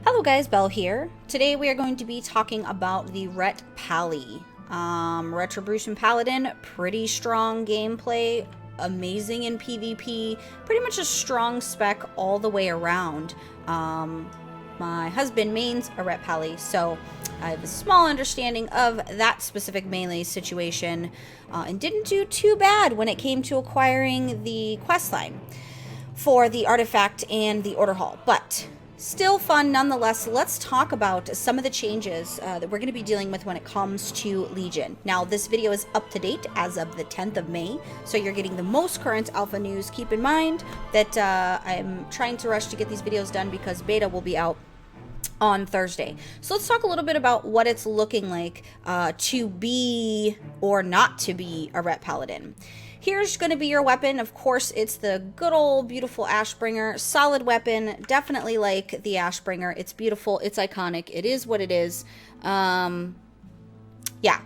Hello guys, Belle here. Today we are going to be talking about the Ret Pally. Retribution Paladin, pretty strong gameplay, amazing in PvP, pretty much a strong spec all the way around. My husband mains a Ret Pally, so I have a small understanding of that specific melee situation, and didn't do too bad when it came to acquiring the questline for the artifact and the order hall, but still fun nonetheless. Let's talk about some of the changes that we're going to be dealing with when it comes to Legion. Now, this video is up to date as of the 10th of May, so you're getting the most current alpha news. Keep in mind that I'm trying to rush to get these videos done because beta will be out on Thursday. So let's talk a little bit about what it's looking like to be or not to be a Ret Paladin. Here's going to be your weapon. Of course, it's the good old beautiful Ashbringer. Solid weapon. Definitely like the Ashbringer. It's beautiful. It's iconic. It is what it is. Yeah,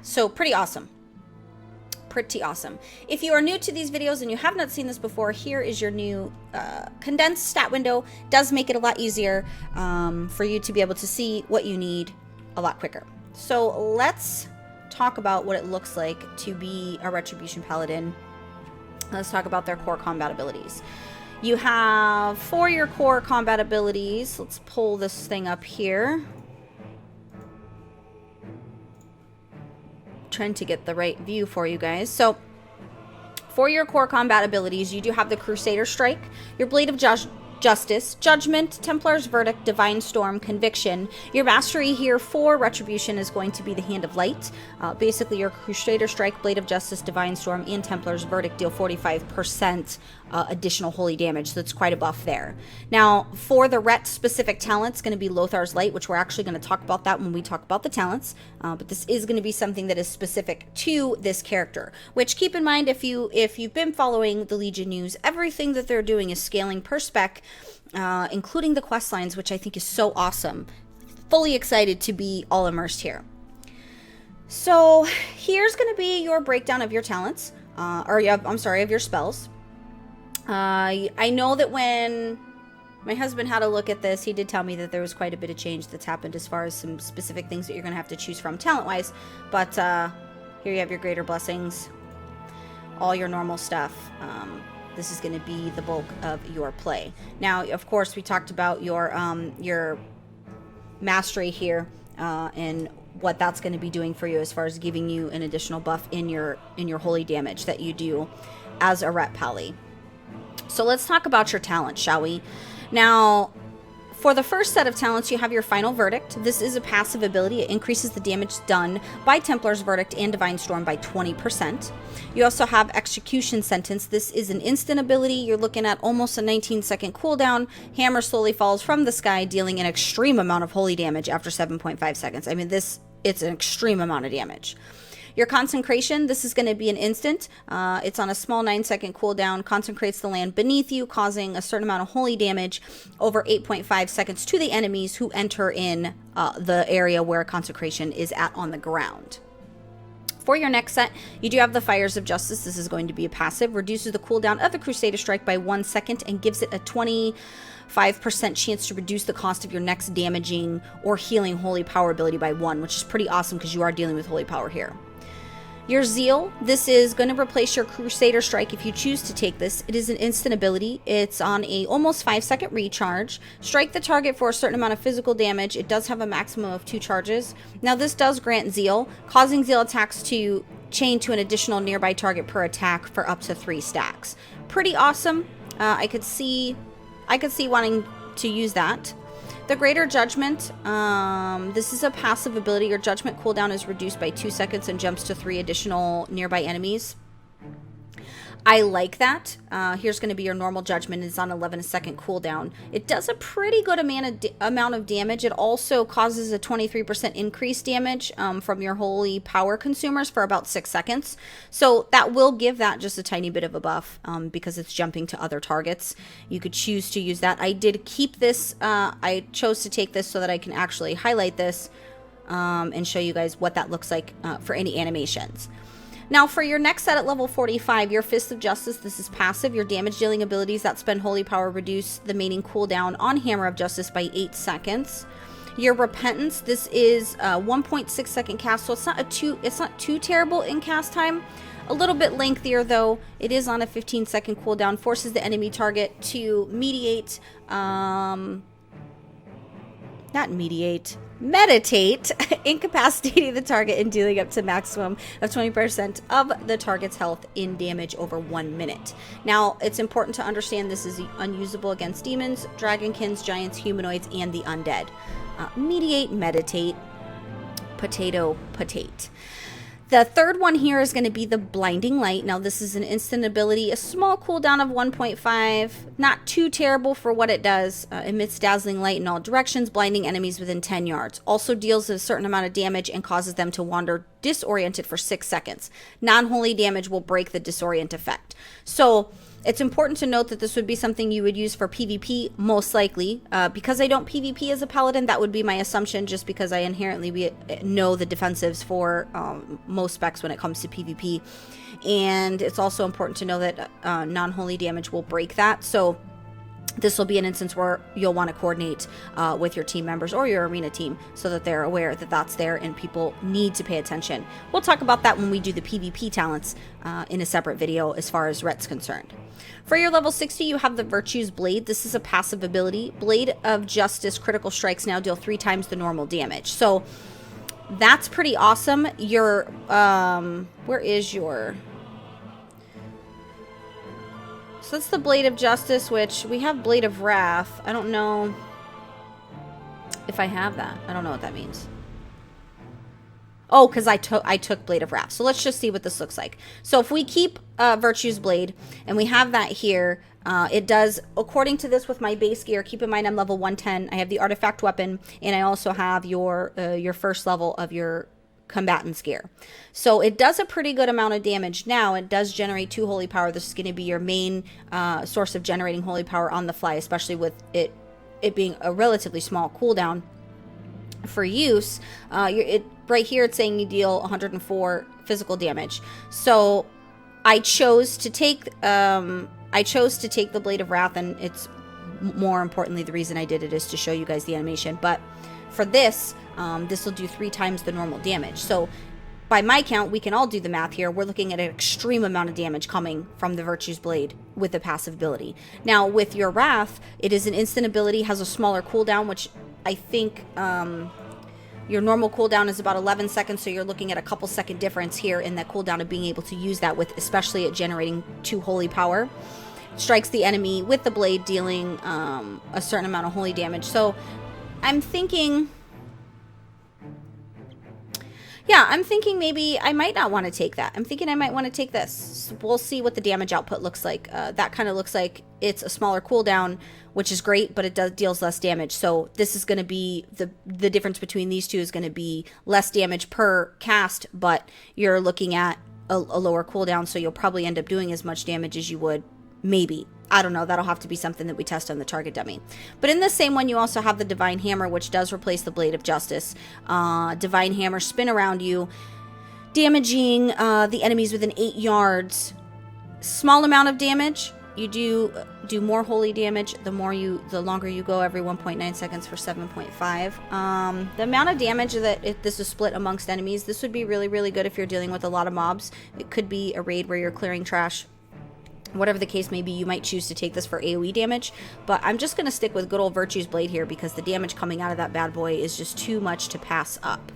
so pretty awesome. Pretty awesome. If you are new to these videos and you have not seen this before, here is your new condensed stat window. Does make it a lot easier for you to be able to see what you need a lot quicker. So let's talk about what it looks like to be a Retribution Paladin. Let's talk about their core combat abilities. You have, for your core combat abilities, let's pull this thing up here. Trying to get the right view for you guys. So, for your core combat abilities, you do have the Crusader Strike, your Blade of Justice, Judgment, Templar's Verdict, Divine Storm, Conviction. Your mastery here for Retribution is going to be the Hand of Light. Basically, your Crusader Strike, Blade of Justice, Divine Storm, and Templar's Verdict deal 45% additional holy damage, so it's quite a buff there. Now, for the Ret specific talent, it's going to be Lothar's Light, which we're actually going to talk about that when we talk about the talents, but this is going to be something that is specific to this character, which keep in mind, if you've been following the Legion news, everything that they're doing is scaling per spec, including the quest lines, which I think is so awesome. Fully excited to be all immersed here. So here's going to be your breakdown of your talents, of your spells. I know that when my husband had a look at this, he did tell me that there was quite a bit of change that's happened as far as some specific things that you're going to have to choose from talent-wise. But here you have your Greater Blessings, all your normal stuff. This is going to be the bulk of your play. Now, of course, we talked about your mastery here and what that's going to be doing for you as far as giving you an additional buff in your holy damage that you do as a Ret Pally. So let's talk about your talent, shall we? Now, for the first set of talents, you have your Final Verdict. This is a passive ability. It increases the damage done by Templar's Verdict and Divine Storm by 20%. You also have Execution Sentence. This is an instant ability. You're looking at almost a 19-second cooldown. Hammer slowly falls from the sky, dealing an extreme amount of holy damage after 7.5 seconds. I mean, it's an extreme amount of damage. Your Consecration, this is going to be an instant. It's on a small 9-second cooldown, consecrates the land beneath you, causing a certain amount of holy damage over 8.5 seconds to the enemies who enter in the area where Consecration is at on the ground. For your next set, you do have the Fires of Justice. This is going to be a passive, reduces the cooldown of the Crusader Strike by 1 second and gives it a 25% chance to reduce the cost of your next damaging or healing holy power ability by 1, which is pretty awesome because you are dealing with holy power here. Your Zeal, this is going to replace your Crusader Strike if you choose to take this. It is an instant ability. It's on a almost 5-second recharge. Strike the target for a certain amount of physical damage. It does have a maximum of 2 charges. Now this does grant Zeal, causing Zeal attacks to chain to an additional nearby target per attack for up to 3 stacks. Pretty awesome. I could see wanting to use that. The Greater Judgment, this is a passive ability. Your Judgment cooldown is reduced by 2 seconds and jumps to 3 additional nearby enemies. I like that. Here's going to be your normal Judgment. It's on 11-second cooldown. It does a pretty good amount of damage. It also causes a 23% increased damage from your holy power consumers for about 6 seconds. So that will give that just a tiny bit of a buff because it's jumping to other targets. You could choose to use that. I did keep this. I chose to take this so that I can actually highlight this and show you guys what that looks like for any animations. Now, for your next set at level 45, your Fist of Justice, this is passive. Your damage dealing abilities that spend holy power reduce the remaining cooldown on Hammer of Justice by 8 seconds. Your Repentance, this is a 1.6 second cast, so it's not too terrible in cast time. A little bit lengthier though. It is on a 15-second cooldown. Forces the enemy target to meditate, incapacitating the target and dealing up to maximum of 20% of the target's health in damage over 1 minute. Now, it's important to understand this is unusable against demons, dragonkins, giants, humanoids, and the undead. Meditate, potato. The third one here is going to be the Blinding Light. Now, this is an instant ability, a small cooldown of 1.5. Not too terrible for what it does. Emits dazzling light in all directions, blinding enemies within 10 yards. Also deals a certain amount of damage and causes them to wander disoriented for 6 seconds. Non-holy damage will break the disorient effect. So, it's important to note that this would be something you would use for PvP, most likely. Because I don't PvP as a Paladin, that would be my assumption, just because I inherently know the defensives for most specs when it comes to PvP. And it's also important to know that non-holy damage will break that. So this will be an instance where you'll want to coordinate with your team members or your arena team so that they're aware that that's there and people need to pay attention. We'll talk about that when we do the PvP talents in a separate video as far as Ret's concerned. For your level 60, you have the Virtue's Blade. This is a passive ability. Blade of Justice critical strikes now deal 3 times the normal damage. So that's pretty awesome. Your, where is your... So that's the Blade of Justice, which we have Blade of Wrath. I don't know if I have that. I don't know what that means. Oh, because I took Blade of Wrath. So let's just see what this looks like. So if we keep Virtue's Blade, and we have that here, it does, according to this with my base gear, keep in mind I'm level 110. I have the Artifact Weapon, and I also have your first level of your Combatant's gear. So it does a pretty good amount of damage. Now it does generate 2 holy power. This is going to be your main source of generating holy power on the fly, especially with it being a relatively small cooldown for use. Right here it's saying you deal 104 physical damage. So I chose to take the Blade of Wrath, and it's more importantly the reason I did it is to show you guys the animation. But for this, this will do 3 times the normal damage. So by my count, we can all do the math here. We're looking at an extreme amount of damage coming from the Virtue's Blade with the passive ability. Now with your Wrath, it is an instant ability, has a smaller cooldown, which I think your normal cooldown is about 11 seconds, so you're looking at a couple second difference here in that cooldown of being able to use that with, especially at generating 2 holy power. Strikes the enemy with the blade, dealing a certain amount of holy damage. So I'm thinking maybe I might not want to take that. I'm thinking I might want to take this. We'll see what the damage output looks like. That kind of looks like it's a smaller cooldown, which is great, but it deals less damage. So this is going to be, the difference between these two is going to be less damage per cast, but you're looking at a lower cooldown, so you'll probably end up doing as much damage as you would, maybe. I don't know. That'll have to be something that we test on the target dummy. But in the same one, you also have the Divine Hammer, which does replace the Blade of Justice. Divine Hammer, spin around you, damaging the enemies within 8 yards. Small amount of damage. You do more holy damage the longer you go, every 1.9 seconds for 7.5. The amount of damage that if this is split amongst enemies, this would be really, really good if you're dealing with a lot of mobs. It could be a raid where you're clearing trash. Whatever the case may be, you might choose to take this for AoE damage, but I'm just going to stick with good old Virtue's Blade here because the damage coming out of that bad boy is just too much to pass up.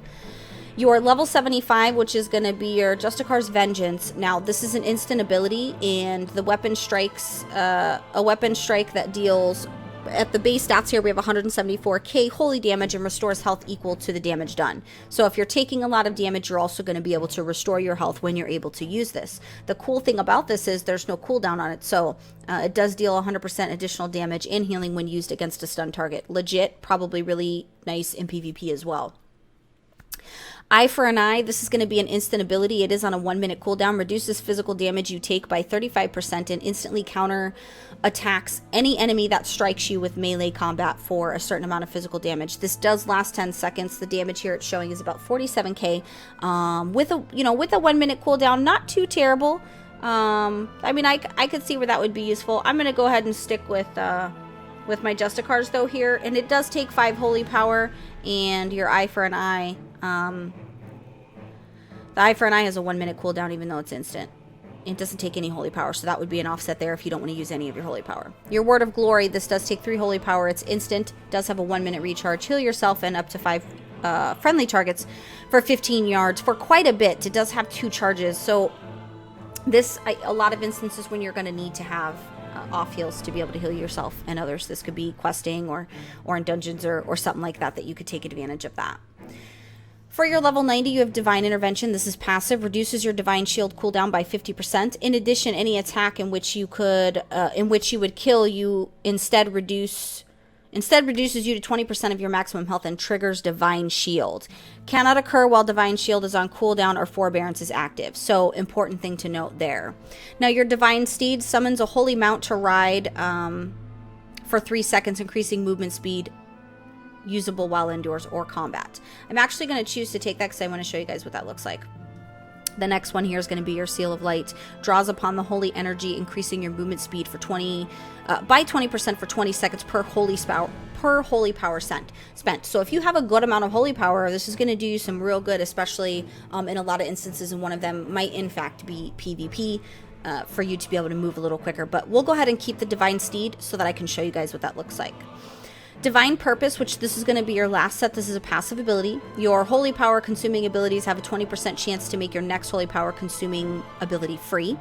Your level 75, which is going to be your Justicar's Vengeance. Now, this is an instant ability, and the weapon strikes, a weapon strike that deals, at the base stats here, we have 174k holy damage and restores health equal to the damage done. So if you're taking a lot of damage, you're also going to be able to restore your health when you're able to use this. The cool thing about this is there's no cooldown on it, so it does deal 100% additional damage and healing when used against a stun target. Legit, probably really nice in PvP as well. Eye for an Eye, this is going to be an instant ability. It is on a 1-minute cooldown, reduces physical damage you take by 35% and instantly counter attacks any enemy that strikes you with melee combat for a certain amount of physical damage. This does last 10 seconds. The damage here it's showing is about 47k. With a 1-minute cooldown, not too terrible. I mean, I could see where that would be useful. I'm going to go ahead and stick with with my Justicars though here, and it does take 5 holy power and your eye for an eye. The eye for an eye has a 1-minute cooldown even though it's instant. It doesn't take any holy power, so that would be an offset there if you don't want to use any of your holy power. Your Word of Glory, this does take 3 holy power. It's instant, does have a 1-minute recharge. Heal yourself and up to 5 friendly targets for 15 yards for quite a bit. It does have 2 charges, so this, a lot of instances when you're going to need to have off heals to be able to heal yourself and others. This could be questing or in dungeons or something like that you could take advantage of that. For your level 90, you have Divine Intervention. This is passive, reduces your Divine Shield cooldown by 50%. In addition, any attack in which you would kill, you instead reduces you to 20% of your maximum health and triggers Divine Shield. Cannot occur while Divine Shield is on cooldown or Forbearance is active. So, important thing to note there. Now, your Divine Steed summons a holy mount to ride for 3 seconds, increasing movement speed, usable while indoors or combat. I'm actually going to choose to take that because I want to show you guys what that looks like. The next one here is going to be your Seal of Light. Draws upon the holy energy, increasing your movement speed for by 20% for 20 seconds per holy power spent. So if you have a good amount of holy power, this is going to do you some real good, especially in a lot of instances, and one of them might in fact be PvP. For you to be able to move a little quicker. But we'll go ahead and keep the Divine Steed so that I can show you guys what that looks like. Divine Purpose, which this is going to be your last set. This is a passive ability. Your holy power consuming abilities have a 20% chance to make your next holy power consuming ability free.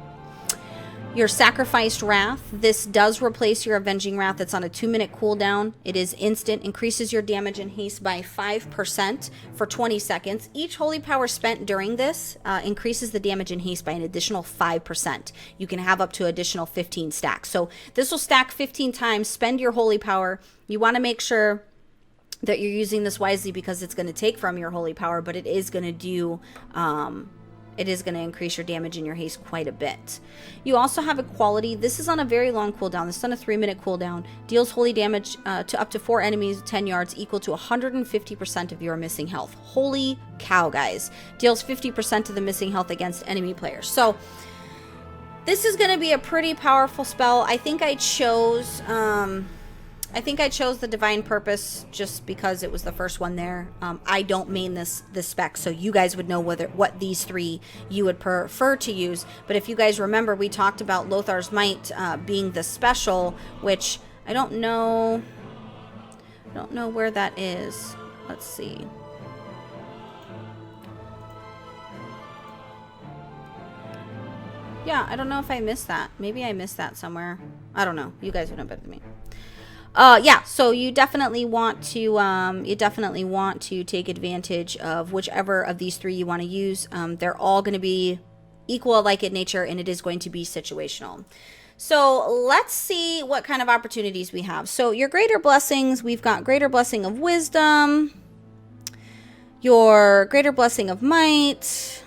Your Sacrificed Wrath, this does replace your Avenging Wrath. It's on a 2-minute cooldown. It is instant, increases your damage and haste by 5% for 20 seconds. Each holy power spent during this increases the damage and haste by an additional 5%. You can have up to additional 15 stacks. So this will stack 15 times. Spend your holy power. You want to make sure that you're using this wisely because it's going to take from your holy power, but it is going to do... it is going to increase your damage and your haste quite a bit. You also have Equality. This is on a very long cooldown. This is on a 3-minute cooldown. Deals holy damage to up to 4 enemies 10 yards, equal to 150% of your missing health. Holy cow, guys. Deals 50% of the missing health against enemy players. So, this is going to be a pretty powerful spell. I think I chose... the Divine Purpose just because it was the first one there. I don't main this spec, so you guys would know what these 3 you would prefer to use. But if you guys remember, we talked about Lothar's Might being the special, which I don't know where that is. Let's see. Yeah, I don't know if I missed that. Maybe I missed that somewhere. I don't know. You guys would know better than me. Yeah, so you definitely want to take advantage of whichever of these 3 you want to use. They're all going to be equal alike in nature, and it is going to be situational. So let's see what kind of opportunities we have. So your Greater Blessings, we've got Greater Blessing of Wisdom, your Greater Blessing of Might.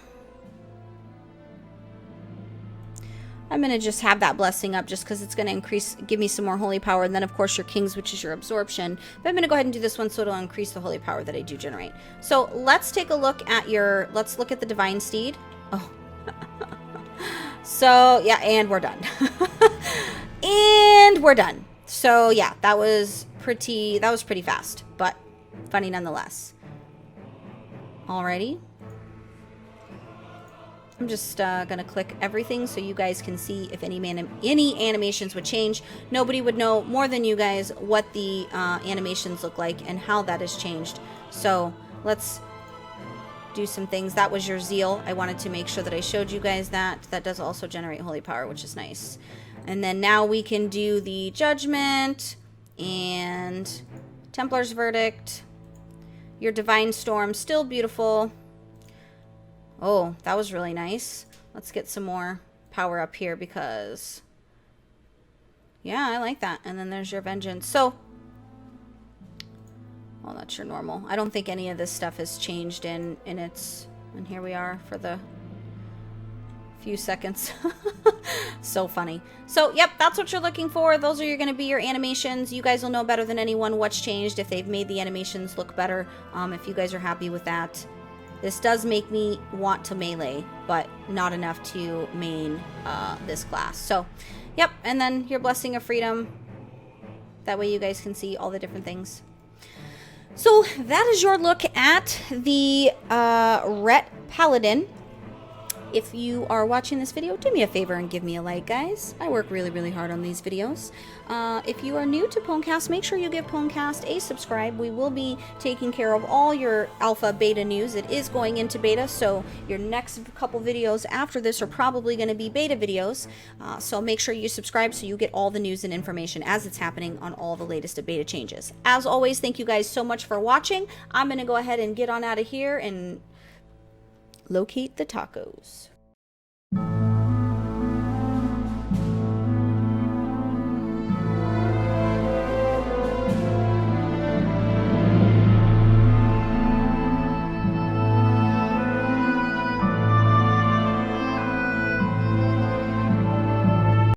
I'm going to just have that blessing up just because it's going to give me some more holy power. And then, of course, your Kings, which is your absorption. But I'm going to go ahead and do this one so it'll increase the holy power that I do generate. So let's take a look at let's look at the Divine Steed. Oh. So, yeah, and we're done. And we're done. So, yeah, that was pretty fast, but funny nonetheless. Alrighty. I'm just going to click everything so you guys can see if any animations would change. Nobody would know more than you guys what the animations look like and how that has changed. So let's do some things. That was your Zeal. I wanted to make sure that I showed you guys that. That does also generate holy power, which is nice. And then now we can do the Judgment and Templar's Verdict. Your Divine Storm, still beautiful. Oh, that was really nice. Let's get some more power up here because... yeah, I like that. And then there's your Vengeance. So... well, that's your normal. I don't think any of this stuff has changed in its... and here we are for the few seconds. So funny. So, yep, that's what you're looking for. Those are going to be your animations. You guys will know better than anyone what's changed, if they've made the animations look better. If you guys are happy with that. This does make me want to melee, but not enough to main this class. So, yep, and then your Blessing of Freedom. That way you guys can see all the different things. So that is your look at the Ret Paladin. If you are watching this video, do me a favor and give me a like, guys. I work really, really hard on these videos. If you are new to PWNCAST, make sure you give PWNCAST a subscribe. We will be taking care of all your alpha beta news. It is going into beta, so your next couple videos after this are probably going to be beta videos. So make sure you subscribe so you get all the news and information as it's happening on all the latest beta changes. As always, thank you guys so much for watching. I'm going to go ahead and get on out of here and locate the tacos.